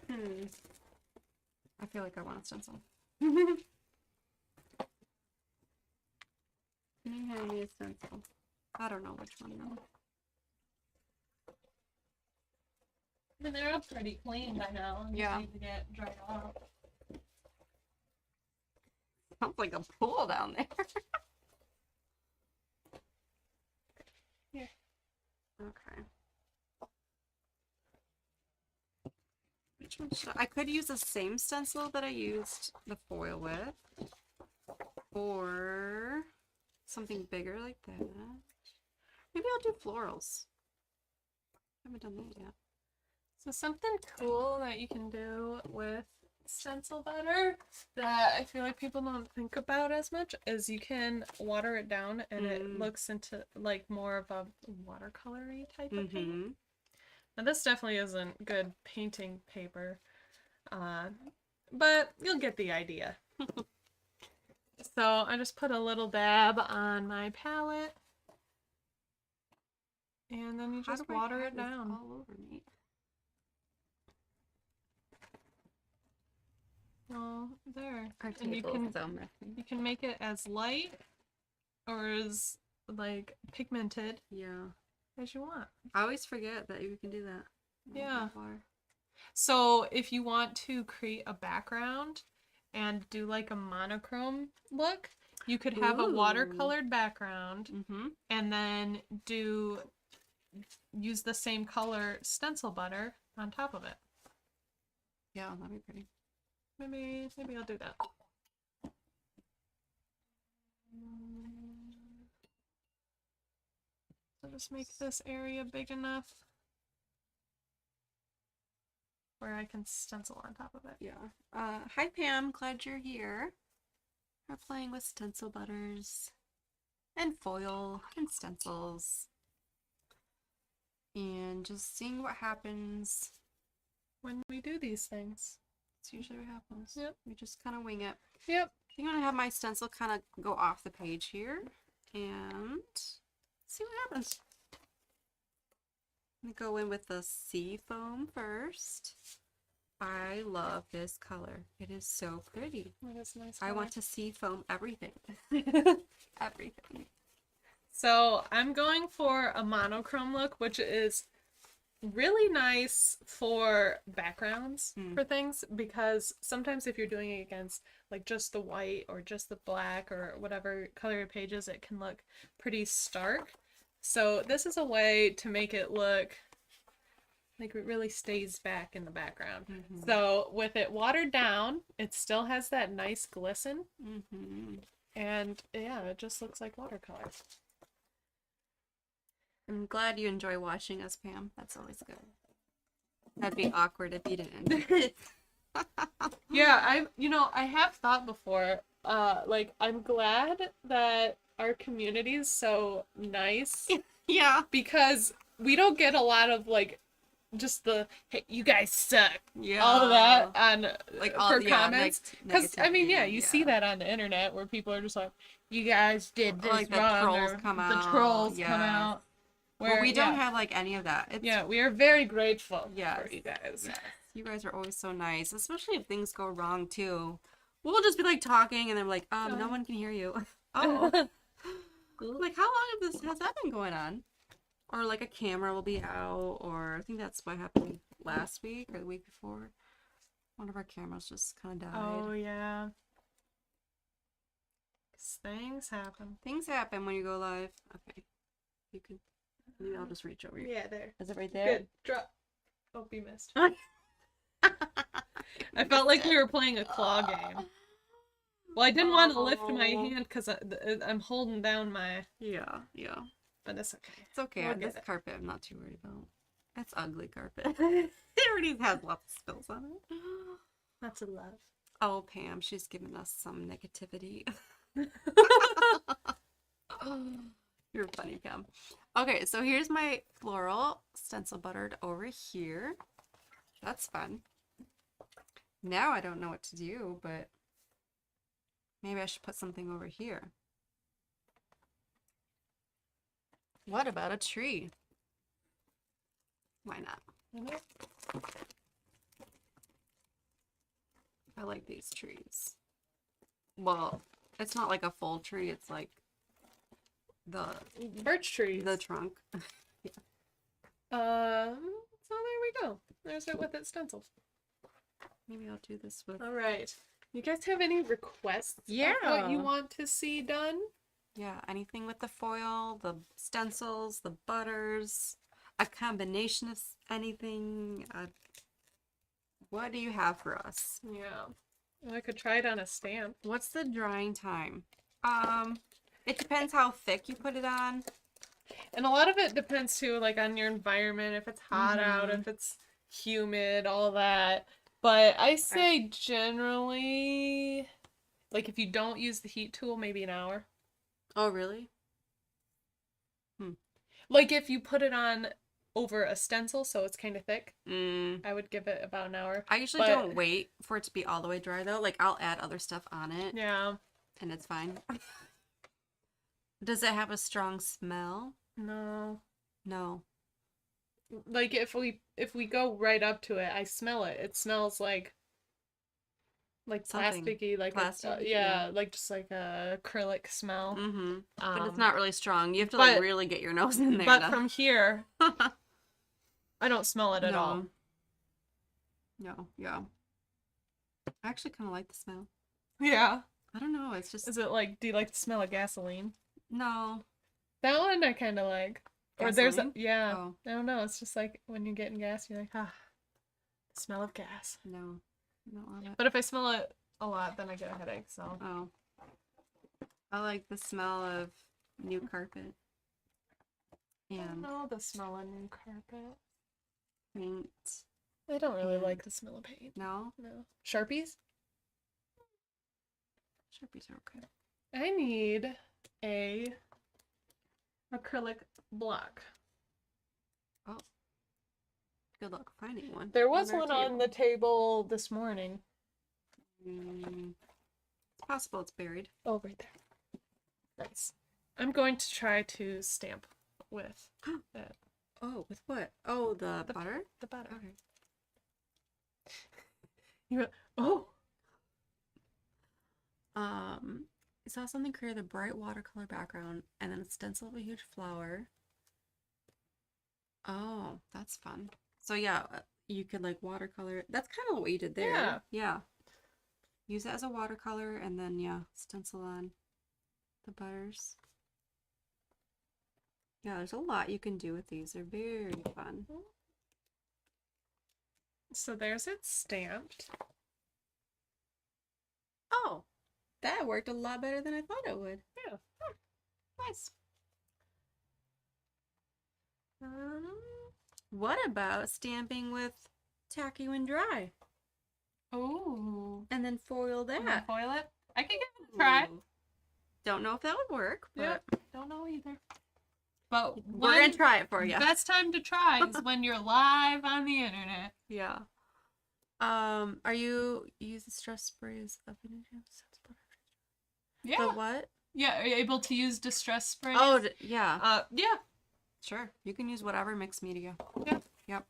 it. I feel like I want a stencil. Can you hand me a stencil? I don't know which one though. I mean, they're all pretty clean by now. Yeah. Need to get dried off. Sounds like a pool down there. Here. Okay. Which one should I could use the same stencil that I used the foil with. Or something bigger like that. Maybe I'll do florals. I haven't done that yet. So something cool that you can do with stencil butter that I feel like people don't think about as much is you can water it down and it looks into like more of a watercolory type of paint. Now this definitely isn't good painting paper, but you'll get the idea. So I just put a little dab on my palette and then you just water it down. All over me. Well, there. Our And you table can so messy. you can make it as light or as like pigmented as you want. I always forget that you can do that. Yeah. So if you want to create a background and do like a monochrome look, you could have a watercolored background and then use the same color stencil butter on top of it. Yeah, that'd be pretty. Maybe I'll do that. So just make this area big enough where I can stencil on top of it. Yeah. Hi Pam, glad you're here. We're playing with stencil butters and foil and stencils. And just seeing what happens when we do these things. That's usually what happens. Yep. We just kind of wing it. Yep. I'm going to have my stencil kind of go off the page here and see what happens. I'm going to go in with the sea foam first. I love this color. It is so pretty. It is nice. I want to sea foam everything. Everything. So I'm going for a monochrome look, which is really nice for backgrounds for things, because sometimes if you're doing it against like just the white or just the black or whatever color your pages, it can look pretty stark. So this is a way to make it look like it really stays back in the background. So with it watered down, it still has that nice glisten. And yeah, it just looks like watercolor. I'm glad you enjoy watching us, Pam. That's always good. That'd be awkward if you didn't. Yeah, I have thought before, like, I'm glad that our community is so nice. Yeah. Because we don't get a lot of, like, just the, hey, you guys suck. Yeah. All of that on, like, for comments. Because, I mean, negativity, you see that on the internet where people are just like, you guys did this like wrong. The trolls come out. The trolls come out. Well, we don't have like any of that. We are very grateful for you guys. Yes. You guys are always so nice, especially if things go wrong too. We'll just be like talking and they're like, no one can hear you. Oh. Like, how long has that been going on? Or like a camera will be out, or I think that's what happened last week or the week before. One of our cameras just kind of died. Oh, yeah. Things happen. Things happen when you go live. Okay. You can... Maybe I'll just reach over here. Yeah, there. Is it right there? Good. Drop. Oh, be missed. I felt like we were playing a claw game. Well, I didn't want to lift my hand because I'm holding down my... Yeah, yeah. But it's okay. It's okay. We'll This get it. carpet I'm not too worried about. It's ugly carpet. It already has lots of spills on it. Lots of love. Oh, Pam, she's giving us some negativity. You're funny, Pam. Okay, so here's my floral stencil buttered over here. That's fun. Now I don't know what to do, but maybe I should put something over here. What about a tree? Why not? I like these trees. Well, it's not like a full tree, it's like the birch trees. The trunk. Yeah. So there we go. There's it with its stencils. Maybe I'll do this with... All right. You guys have any requests? Yeah. Of what you want to see done? Yeah, anything with the foil, the stencils, the butters, a combination of anything. What do you have for us? Yeah. I could try it on a stamp. What's the drying time? It depends how thick you put it on. And a lot of it depends too, like on your environment, if it's hot out, if it's humid, all that. But I say generally, like if you don't use the heat tool, maybe an hour. Oh, really? Like if you put it on over a stencil, so it's kind of thick, I would give it about an hour. I usually don't wait for it to be all the way dry though. Like I'll add other stuff on it. Yeah. And it's fine. Does it have a strong smell? No. No. Like if we go right up to it, I smell it. It smells like something plasticky, like plastic. Yeah, like just like a acrylic smell. But it's not really strong. You have to like really get your nose in there. But from here, I don't smell it at all. No, yeah. I actually kind of like the smell. Yeah. I don't know. It's just. Is it like? Do you like the smell of gasoline? No. That one I kind of like. Gasoline? Or there's yeah. Oh. I don't know. It's just like when you're getting gas, you're like, the smell of gas. No. I don't love it. But if I smell it a lot, then I get a headache. So. Oh. I like the smell of new carpet. And I don't know the smell of new carpet. Paint. I don't really like the smell of paint. No? No. Sharpies? Sharpies are okay. I need a acrylic block. Oh. Good luck finding one. There was one on the table this morning. It's possible it's buried. Oh, right there. Nice. I'm going to try to stamp with that. Oh, with what? Oh, the butter? The butter. Okay. You went, oh! I saw something create a bright watercolor background and then a stencil of a huge flower. Oh, that's fun. So yeah, you could like watercolor. That's kind of what you did there. Yeah. Yeah. Use it as a watercolor and then yeah, stencil on the butters. Yeah, there's a lot you can do with these. They're very fun. So there's it stamped. Oh, that worked a lot better than I thought it would. Yeah. Nice. What about stamping with tacky when dry? Oh. And then foil that. And then foil it? I can give it a try. Ooh. Don't know if that would work, but yeah, don't know either. But we're gonna try it for you. Best time to try is when you're live on the internet. Yeah. Are you use the stress sprays of Yeah. The what? Yeah, are you able to use distress sprays? Oh, yeah. Yeah. Sure. You can use whatever mixed media. Yeah. Yep.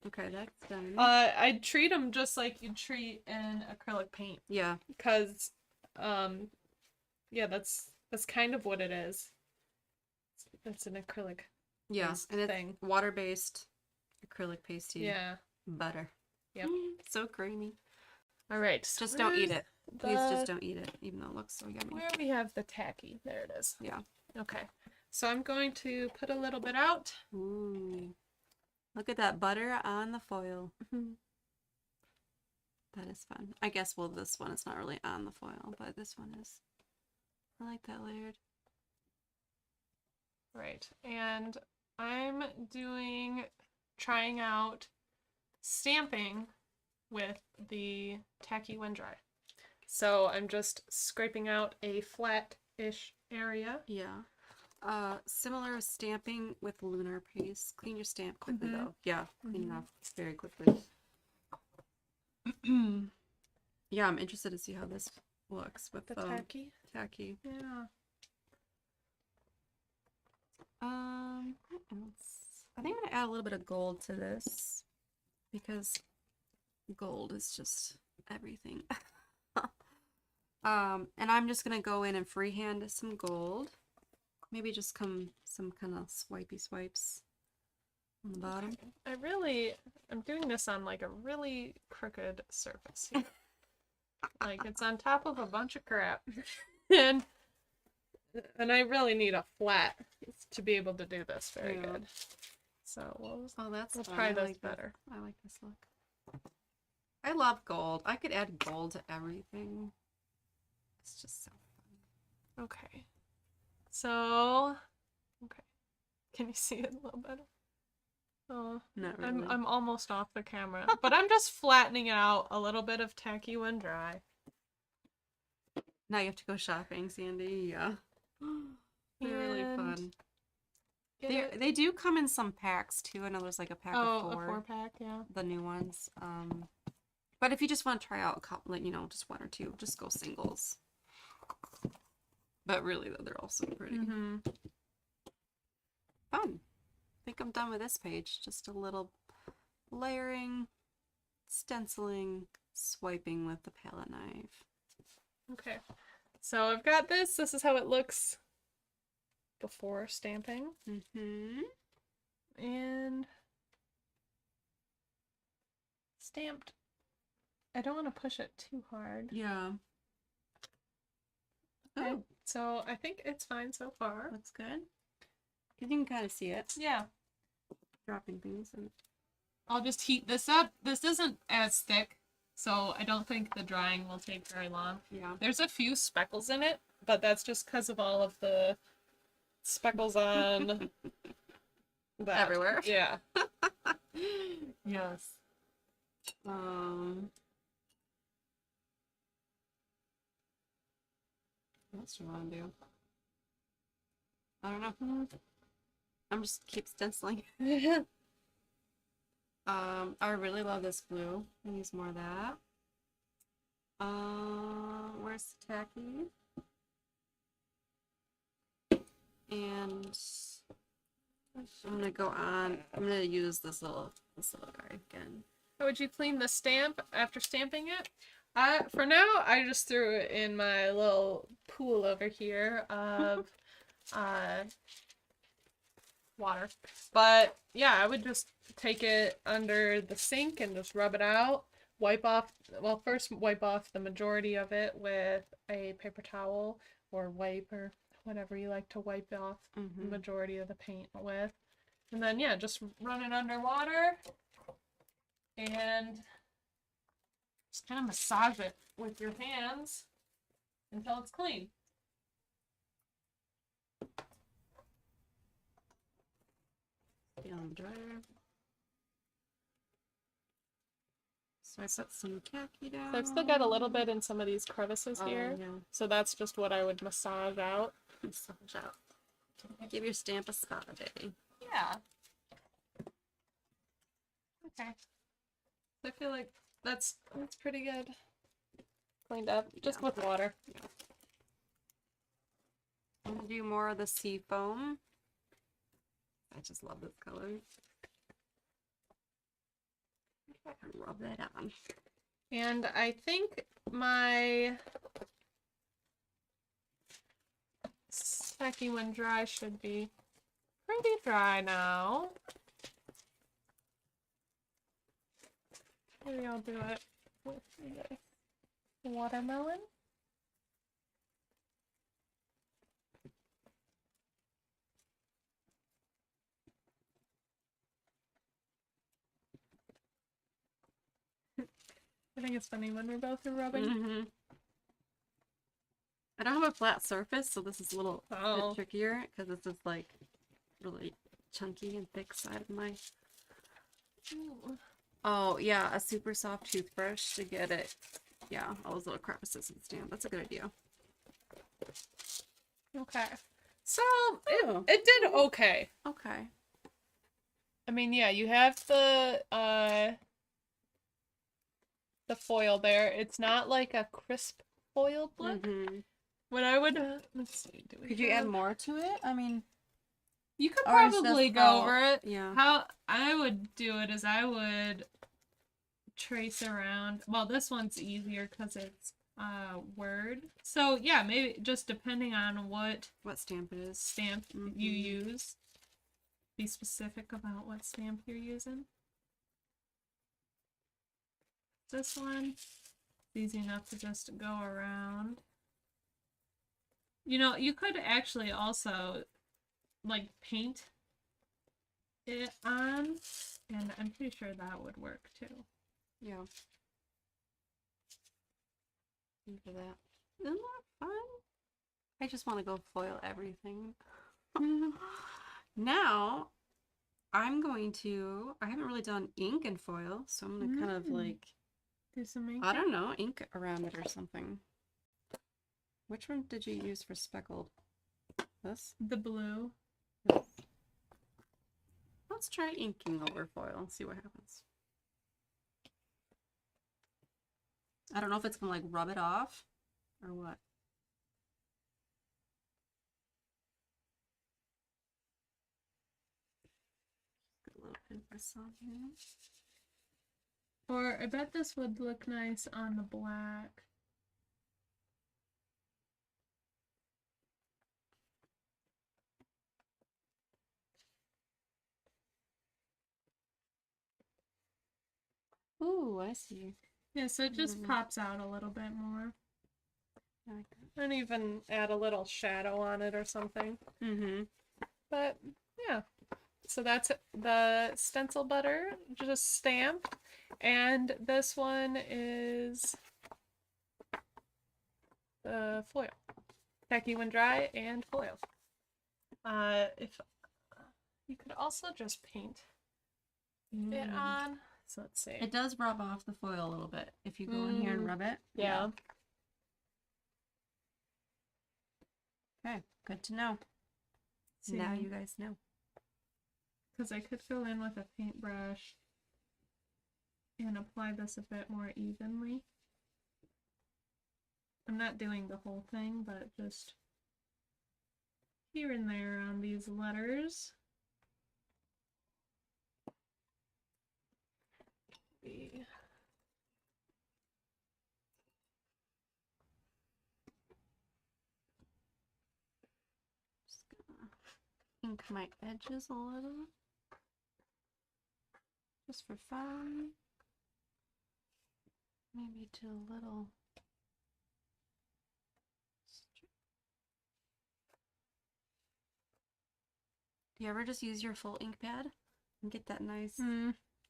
Okay, that's done. I'd treat them just like you'd treat an acrylic paint. Yeah. Because, yeah, that's kind of what it is. It's an acrylic. Yeah, and it's thing. water-based acrylic pasty. Yeah. Butter. Yep. So creamy. All right. Just don't eat it. Please just don't eat it, even though it looks so yummy. Where we have the tacky. There it is. Yeah. Okay. So I'm going to put a little bit out. Ooh. Look at that butter on the foil. That is fun. I guess, well, this one is not really on the foil, but this one is. I like that layered. Right. And I'm trying out stamping with the tacky when dry. So I'm just scraping out a flat-ish area. Yeah. Similar stamping with lunar paste. Clean your stamp quickly though. Yeah, clean it off very quickly. Yeah, I'm interested to see how this looks with The tacky. Tacky. Yeah. What else? I think I'm gonna add a little bit of gold to this because gold is just everything. And I'm just gonna go in and freehand some gold. Maybe just some kind of swipey swipes on the bottom. Okay. I'm doing this on like a really crooked surface here. Like it's on top of a bunch of crap. and I really need a flat to be able to do this very good. So that's we'll fun. try I this like better. I like this look. I love gold. I could add gold to everything. It's just so fun. Okay. So, okay. Can you see it a little better? Oh, not really. I'm almost off the camera, but I'm just flattening out a little bit of tacky when dry. Now you have to go shopping, Sandy. Yeah. They're really fun. They do come in some packs too. I know there's like a pack of 4. A 4-pack, yeah. The new ones. But if you just want to try out a couple, like, just 1 or 2, just go singles. But really, though, they're all so pretty. Fun. I think I'm done with this page. Just a little layering, stenciling, swiping with the palette knife. Okay. So I've got this. This is how it looks before stamping. And stamped. I don't want to push it too hard. Yeah. Okay. Oh. So I think it's fine so far. Looks good. You can kind of see it. Yeah. Dropping things. I'll just heat this up. This isn't as thick, so I don't think the drying will take very long. Yeah. There's a few speckles in it, but that's just because of all of the speckles on that. Everywhere. Yeah. Yes. What else do I want to do? I don't know. I'm just keep stenciling. I really love this blue. I use more of that. Where's the tacky? And I'm gonna go on. I'm gonna use this little guy again. How would you clean the stamp after stamping it? For now, I just threw it in my little pool over here of water. But yeah, I would just take it under the sink and just rub it out. First wipe off the majority of it with a paper towel or wipe or whatever you like to wipe off the majority of the paint with. And then yeah, just run it under water and just kind of massage it with your hands until it's clean. Get on the dryer. So I put some khaki down. So I've still got a little bit in some of these crevices here. Yeah. So that's just what I would massage out. Massage out. Give your stamp a spa day. Yeah. Okay. I feel like that's pretty good. Cleaned up, just with water. Yeah. I'm gonna do more of the sea foam. I just love this color. I can rub that on. And I think my tacky when dry should be pretty dry now. Maybe I'll do it with the watermelon. I think it's funny when we're both rubbing. Mm-hmm. I don't have a flat surface, so this is a little bit trickier because this is like really chunky and thick side of my. Ooh. Oh yeah, a super soft toothbrush to get it. Yeah, all those little crevices and stamp. That's a good idea. Okay. So it did okay. Okay. I mean, yeah, you have the foil there. It's not like a crisp foiled look. Mm-hmm. What I would let's see, Could you add more to it? I mean, you could probably go over it. Yeah. How I would do it is I would trace around. Well, this one's easier because it's word. So yeah, maybe just depending on what stamp it is. Stamp you use. Be specific about what stamp you're using. This one, it's easy enough to just go around. You know, you could actually also like paint it on, and I'm pretty sure that would work too. Yeah. Into that. Isn't that fun? I just want to go foil everything. Now, I haven't really done ink and foil, so I'm gonna kind of like do some ink. I don't know, ink around it or something. Which one did you use for speckled? This? The blue. This. Let's try inking over foil and see what happens. I don't know if it's gonna like rub it off or what. Put a little pinpress on here. Or I bet this would look nice on the black. Ooh, I see. Yeah, so it just pops out a little bit more. I like that. And even add a little shadow on it or something. Mm-hmm. But yeah, so that's the stencil butter, just stamped. And this one is the foil. Tacky when dry and foil. If you could also just paint it on. So let's see. It does rub off the foil a little bit if you go in here and rub it. Yeah. Okay, good to know. See. Now you guys know. Because I could go in with a paintbrush and apply this a bit more evenly. I'm not doing the whole thing, but just here and there on these letters. Just gonna ink my edges a little. Just for fun. Maybe do a little. Do you ever just use your full ink pad and get that nice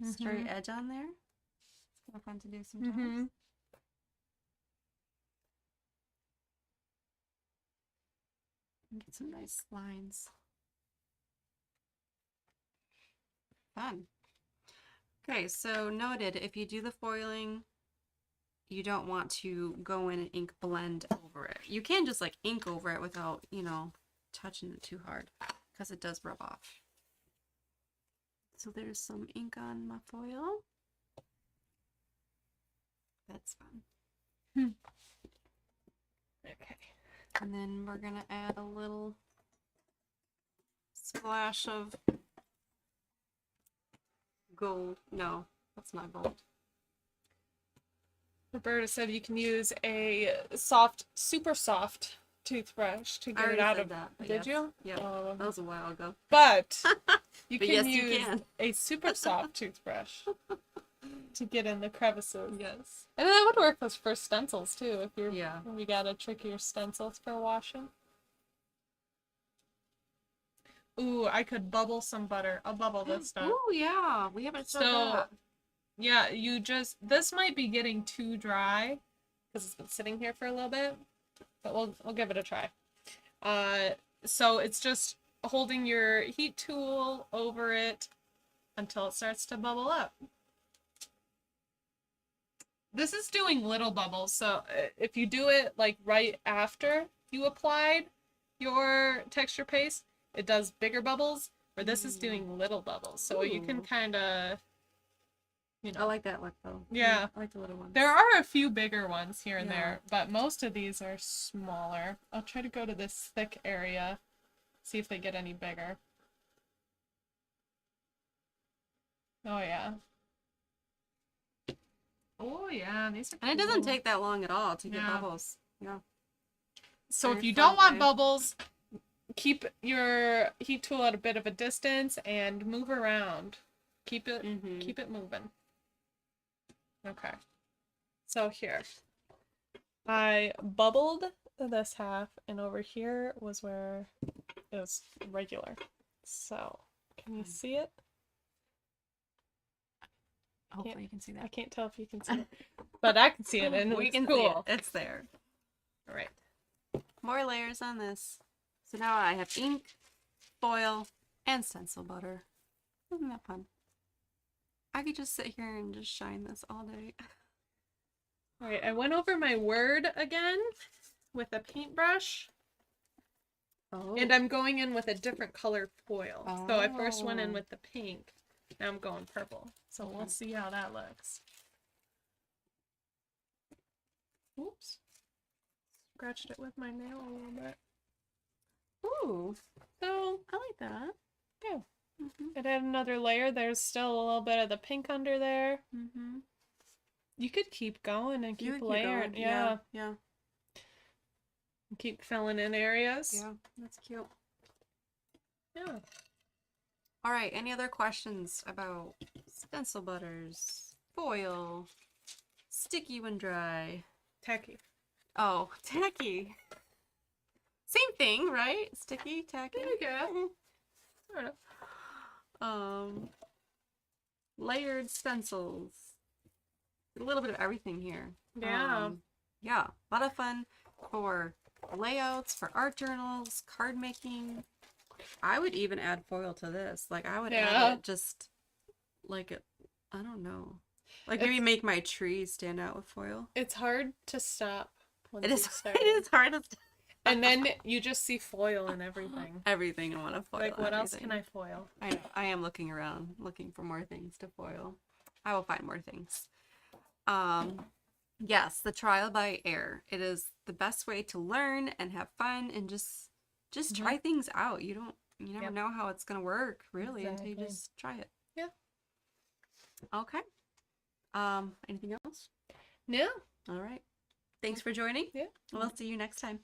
straight edge on there? It's kind of fun to do sometimes. And get some nice lines. Fun. Okay, so noted, if you do the foiling, you don't want to go in and ink blend over it. You can just like ink over it without, you know, touching it too hard because it does rub off. So there's some ink on my foil. That's fun. Okay. And then we're gonna add a little splash of gold. No, that's not gold. Roberta said you can use a soft, super soft toothbrush to get it out of that. Did you? Yeah, that was a while ago. But you But can yes, use you can. a super soft toothbrush to get in the crevices. Yes. And that would work for stencils too, if you're Yeah. if you got a trickier stencils for washing. Ooh, I could bubble some butter. I'll bubble this stuff. Oh yeah, we haven't said So that. yeah, this might be getting too dry because it's been sitting here for a little bit, but we'll give it a try. So it's just holding your heat tool over it until it starts to bubble up. This is doing little bubbles, so if you do it like right after you applied your texture paste, it does bigger bubbles, where this is doing little bubbles. So you can kind of, you know. I like that look though. Yeah. I like the little ones. There are a few bigger ones here and there, but most of these are smaller. I'll try to go to this thick area, see if they get any bigger. Oh yeah. Oh yeah, these are cool. And it doesn't take that long at all to get bubbles. Yeah. So if you don't want bubbles, keep your heat tool at a bit of a distance and move around. Keep it moving. Okay. So here. I bubbled this half, and over here was where it was regular. So, can you see it? Hopefully you can see that. I can't tell if you can see it, but I can see it, and we can cool. see it. It's there. All right. More layers on this. So now I have ink, foil, and stencil butter. Isn't that fun? I could just sit here and just shine this all day. All right, I went over my word again with a paintbrush. Oh. And I'm going in with a different color foil. Oh. So I first went in with the pink. Now I'm going purple. So we'll see how that looks. Oops. Scratched it with my nail a little bit. Ooh. So I like that. Yeah. It had another layer. There's still a little bit of the pink under there. You could keep going and keep layering. Yeah. Keep filling in areas. Yeah, that's cute. Yeah. All right, any other questions about stencil butters, foil, sticky when dry? Tacky. Oh, tacky. Same thing, right? Sticky, tacky. Yeah. I don't know. Layered stencils. A little bit of everything here. Yeah. Yeah, a lot of fun for layouts, for art journals, card making. I would even add foil to this. Like, I would add it just like it, I don't know. Like, maybe make my trees stand out with foil. It's hard to stop. It is hard to stop. And then you just see foil and everything. Everything I want to foil. Like, what else can I foil? I am looking around, looking for more things to foil. I will find more things. Yes, the trial by error. It is the best way to learn and have fun and just try things out. You never know how it's gonna work really until you just try it. Yeah. Okay. Anything else? No. All right. Thanks for joining. Yeah. We'll see you next time.